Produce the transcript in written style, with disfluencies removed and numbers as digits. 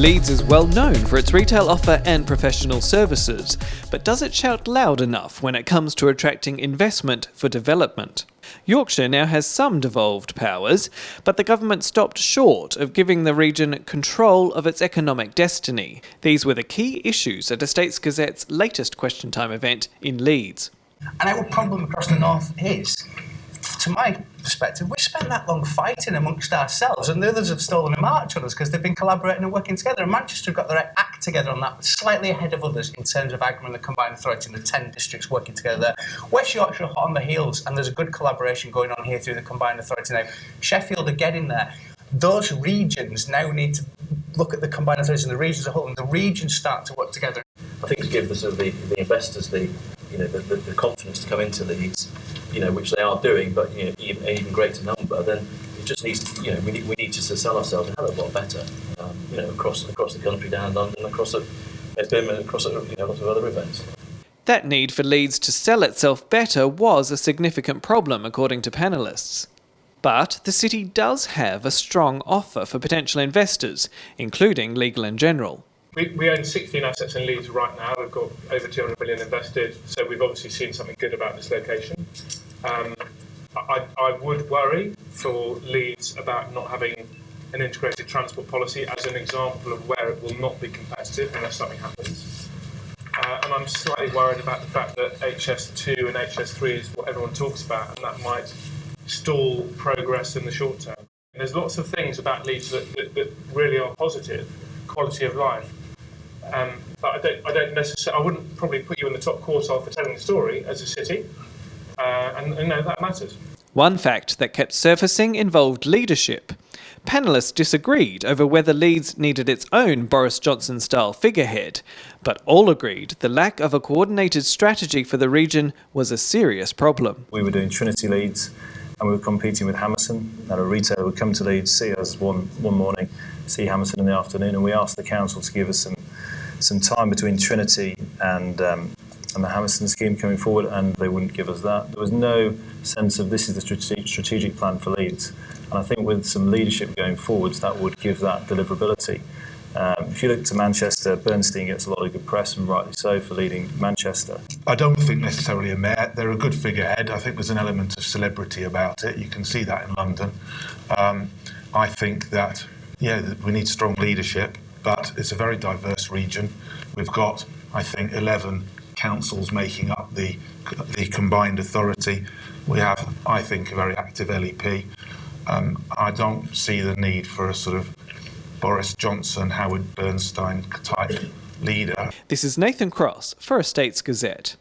Leeds is well known for its retail offer and professional services, but does it shout loud enough when it comes to attracting investment for development? Yorkshire now has some devolved powers, but the government stopped short of giving the region control of its economic destiny. These were the key issues at Estates Gazette's latest Question Time event in Leeds. And our problem across the north is, to my perspective, we spent that long fighting amongst ourselves, and the others have stolen a march on us because they've been collaborating and working together. And Manchester have got their act together on that, slightly ahead of others in terms of Agma and the Combined Authority and the 10 districts working together there. West Yorkshire are hot on the heels, and there's a good collaboration going on here through the Combined Authority now. Sheffield are getting there. Those regions now need to look at the Combined Authority and the regions as a whole, and the regions start to work together. I think to give the investors the confidence to come into Leeds, which they are doing, but even greater number, then it just needs we need to sell ourselves a hell of a lot better, across the country, down London, across Birmingham, across lots of other events. That need for Leeds to sell itself better was a significant problem, according to Panellists. But the city does have a strong offer for potential investors, including Legal & General. We own 16 assets in Leeds right now. We've got over 200 million invested, so we've obviously seen something good about this location. I would worry for Leeds about not having an integrated transport policy as an example of where it will not be competitive unless something happens. And I'm slightly worried about the fact that HS2 and HS3 is what everyone talks about, and that might stall progress in the short term. And there's lots of things about Leeds that really are positive, quality of life. But I don't necessarily. I wouldn't probably put you in the top quartile for telling the story as a city, and that matters. One fact that kept surfacing involved leadership. Panellists disagreed over whether Leeds needed its own Boris Johnson-style figurehead, but all agreed the lack of a coordinated strategy for the region was a serious problem. We were doing Trinity Leeds, and we were competing with Hammerson. And a retailer would come to Leeds, see us one morning, see Hammerson in the afternoon, and we asked the council to give us some time between Trinity and the Hammerson scheme coming forward, and they wouldn't give us that. There was no sense of this is the strategic plan for Leeds, and I think with some leadership going forwards that would give that deliverability. If you look to Manchester, Bernstein gets a lot of good press, and rightly so, for leading Manchester. I don't think necessarily a mayor. They're a good figurehead. I think there's an element of celebrity about it. You can see that in London. I think that, we need strong leadership, but it's a very diverse region. We've got, I think, 11 councils making up the Combined Authority. We have, I think, a very active LEP. I don't see the need for a sort of Boris Johnson, Howard Bernstein type leader. This is Nathan Cross for Estates Gazette.